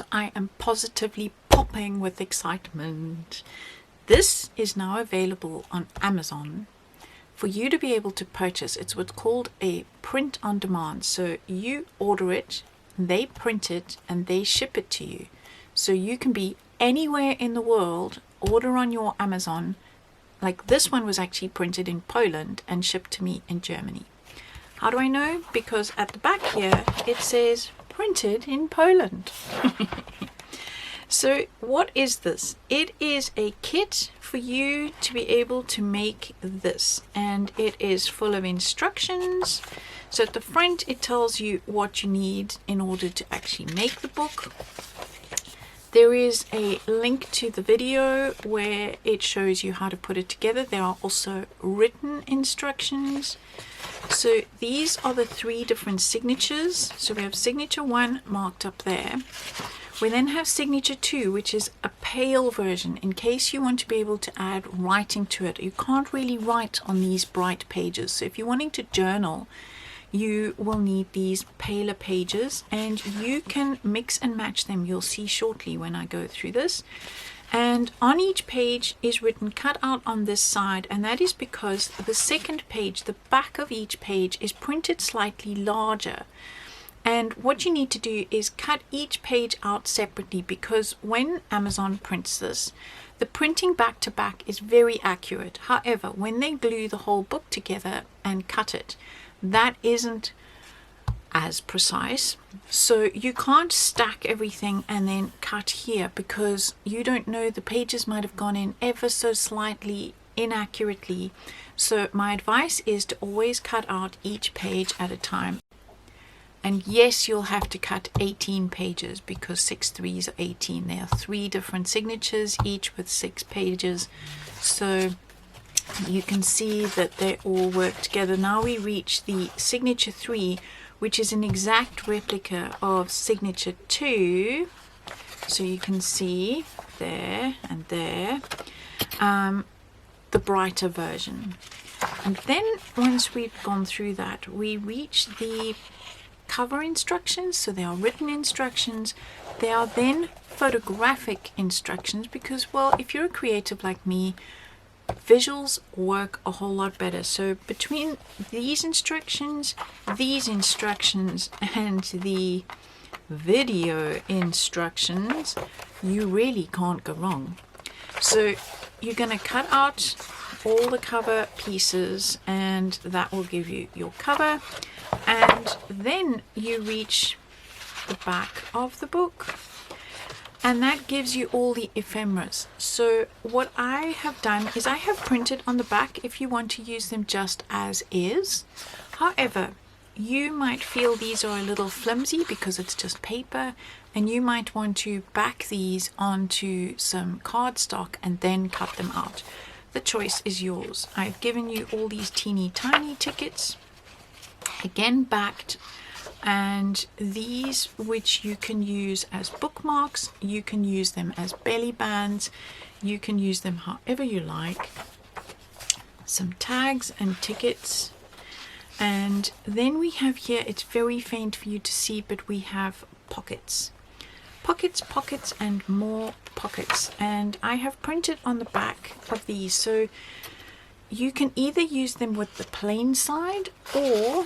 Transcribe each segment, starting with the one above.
so I am positively popping with excitement. This is now available on Amazon for you to be able to purchase. It's what's called a print on demand. So you order it, they print it, and they ship it to you. So you can be anywhere in the world, order on your Amazon. Like this one was actually printed in Poland and shipped to me in Germany. How do I know? Because at the back here it says printed in Poland. So what is this? It is a kit for you to be able to make this, and it is full of instructions. So at the front it tells you what you need in order to actually make the book. There is a link to the video where it shows you how to put it together. There are also written instructions. So these are the 3 different signatures. So we have signature 1 marked up there. We then have signature 2, which is a pale version in case you want to be able to add writing to it. You can't really write on these bright pages. So if you're wanting to journal, you will need these paler pages, and you can mix and match them. You'll see shortly when I go through this. And on each page is written cut out on this side, and that is because the second page, the back of each page, is printed slightly larger. And what you need to do is cut each page out separately, because when Amazon prints this, the printing back to back is very accurate. However, when they glue the whole book together and cut it, that isn't as precise. So you can't stack everything and then cut here, because you don't know, the pages might have gone in ever so slightly inaccurately. So my advice is to always cut out each page at a time. And yes, you'll have to cut 18 pages because 6 3s are 18. There are 3 different signatures, each with 6 pages. So you can see that they all work together. Now we reach the signature 3, which is an exact replica of signature 2. So you can see there and there the brighter version. And then once we've gone through that, we reach the cover instructions. So they are written instructions. They are then photographic instructions, because, well, if you're a creative like me, visuals work a whole lot better. So between these instructions, and the video instructions, you really can't go wrong. So you're going to cut out all the cover pieces, and that will give you your cover. And then you reach the back of the book, and that gives you all the ephemeras. So what I have done is I have printed on the back if you want to use them just as is. However, you might feel these are a little flimsy because it's just paper, and you might want to back these onto some cardstock and then cut them out. The choice is yours. I've given you all these teeny tiny tickets, again backed, and these, which you can use as bookmarks, you can use them as belly bands, you can use them however you like. Some tags and tickets. And then we have here, it's very faint for you to see, but we have pockets. Pockets, and more pockets. And I have printed on the back of these, so you can either use them with the plain side, or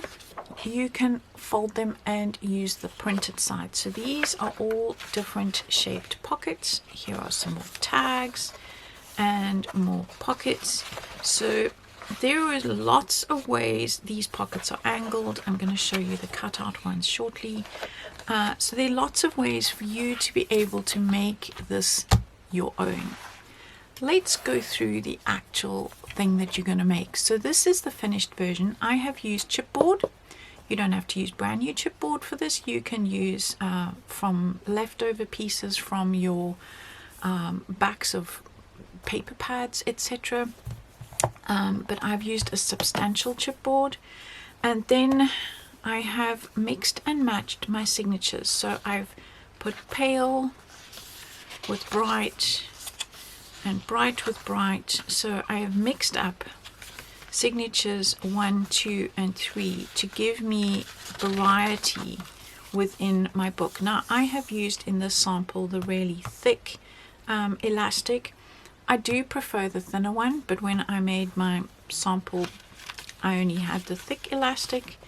you can fold them and use the printed side. So these are all different shaped pockets. Here are some more tags and more pockets. So there are lots of ways these pockets are angled. I'm going to show you the cutout ones shortly. So there are lots of ways for you to be able to make this your own. Let's go through the actual thing that you're going to make. So this is the finished version. I have used chipboard. You don't have to use brand new chipboard for this. You can use from leftover pieces from your backs of paper pads, etc. But I've used a substantial chipboard, and then I have mixed and matched my signatures. So I've put pale with bright and bright with bright. So I have mixed up signatures 1, 2, and 3 to give me variety within my book. Now I have used in this sample the really thick elastic. I do prefer the thinner one, but when I made my sample I only had the thick elastic.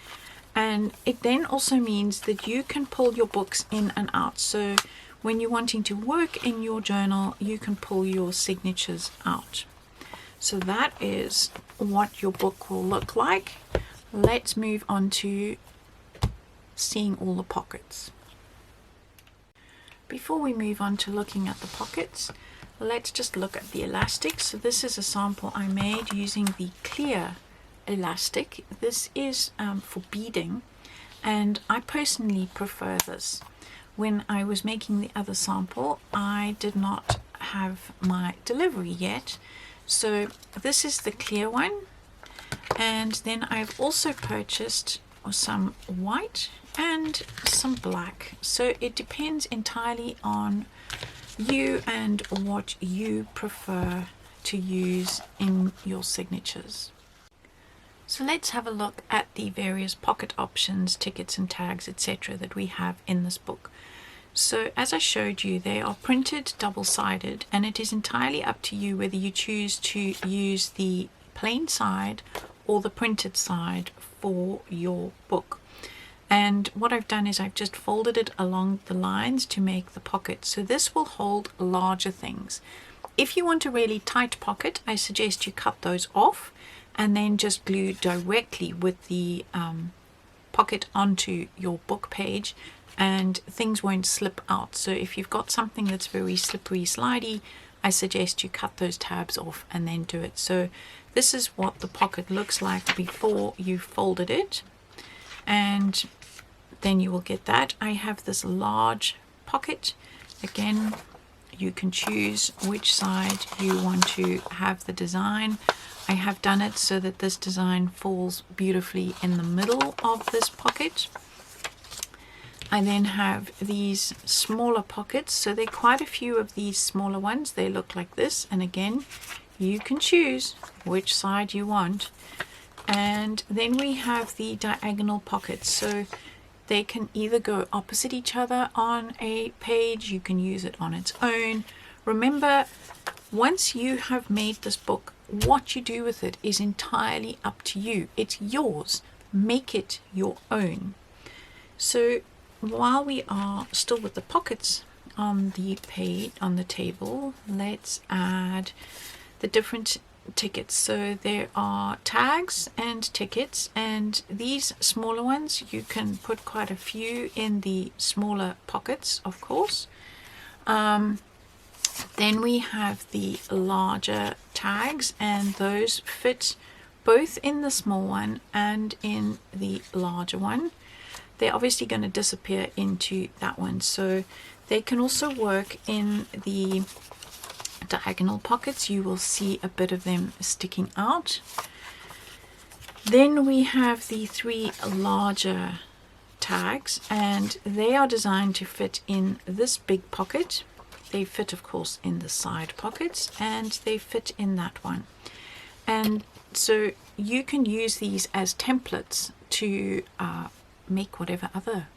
And it then also means that you can pull your books in and out. So when you're wanting to work in your journal, you can pull your signatures out. So that is what your book will look like. Let's move on to seeing all the pockets. Before we move on to looking at the pockets, let's just look at the elastic. So this is a sample I made using the clear elastic. This is for beading, and I personally prefer this. When I was making the other sample, I did not have my delivery yet, so this is the clear one. And then I've also purchased some white and some black, so it depends entirely on you and what you prefer to use in your signatures. So let's have a look at the various pocket options, tickets and tags, etc. that we have in this book. So as I showed you, they are printed double-sided, and it is entirely up to you whether you choose to use the plain side or the printed side for your book. And what I've done is I've just folded it along the lines to make the pocket. So this will hold larger things. If you want a really tight pocket, I suggest you cut those off and then just glue directly with the pocket onto your book page, and things won't slip out. So if you've got something that's very slippery, slidey, I suggest you cut those tabs off and then do it. So this is what the pocket looks like before you folded it, and then you will get that. I have this large pocket. Again, you can choose which side you want to have the design. I have done it so that this design falls beautifully in the middle of this pocket. I then have these smaller pockets, so there are quite a few of these smaller ones. They look like this, and again, you can choose which side you want. And then we have the diagonal pockets, so they can either go opposite each other on a page, you can use it on its own. Remember, once you have made this book, what you do with it is entirely up to you. It's yours. Make it your own. So while we are still with the pockets on the page, on the table, let's add the different tickets. So there are tags and tickets, and these smaller ones, you can put quite a few in the smaller pockets, of course. Then we have the larger tags, and those fit both in the small one and in the larger one. They're obviously going to disappear into that one, so they can also work in the diagonal pockets. You will see a bit of them sticking out. Then we have the three larger tags, and they are designed to fit in this big pocket. They fit, of course, in the side pockets, and they fit in that one. And so you can use these as templates to make whatever other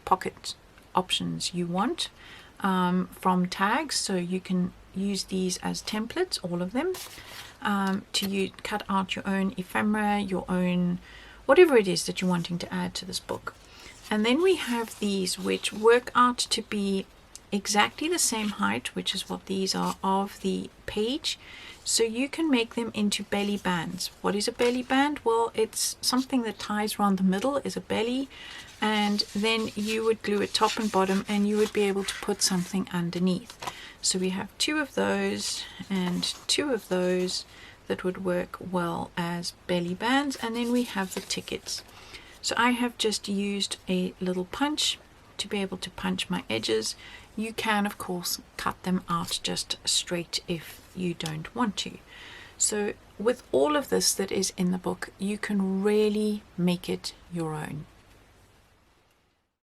pocket options you want from tags. So you can use these as templates, all of them, to cut out your own ephemera, your own whatever it is that you're wanting to add to this book. And then we have these, which work out to be exactly the same height, which is what these are, of the page. So you can make them into belly bands. What is a belly band? Well, it's something that ties around the middle, is a belly, and then you would glue it top and bottom, and you would be able to put something underneath. So we have two of those and two of those that would work well as belly bands. And then we have the tickets. So I have just used a little punch to be able to punch my edges. You can, of course, cut them out just straight if you don't want to. So with all of this that is in the book, you can really make it your own.